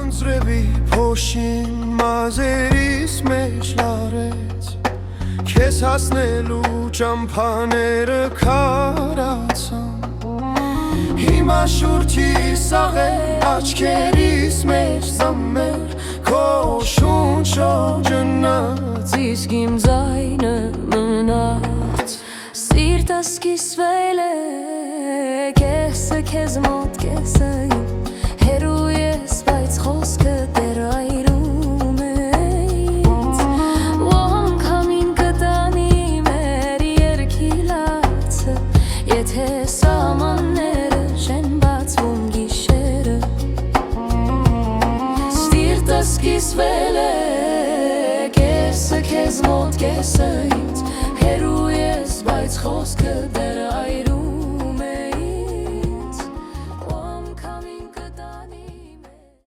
Անձրևի փոշին մազերիս մեջ լարեց Քեզ հասնելու ճամփաները քարացան Հիմա շուրջի սաղեր աչքերիս մեջ զամմեր Քո շունչը ջնած Իսկ իմ ձայնը մնաց Սիրտս կիսվել է Կեսը քեզ մոտ կեսը իմ Հերու ես բայց խոսքը դեռ այրում է ինձ Ու անգամին կտանի մեր երգի լացը Եթե սահմանները չեն բացվում գիշերը Սիրտս կիսվել է Կեսը քեզ մոտ կեսը ինձ Հերու ես բայց խոսքը դեռ այրում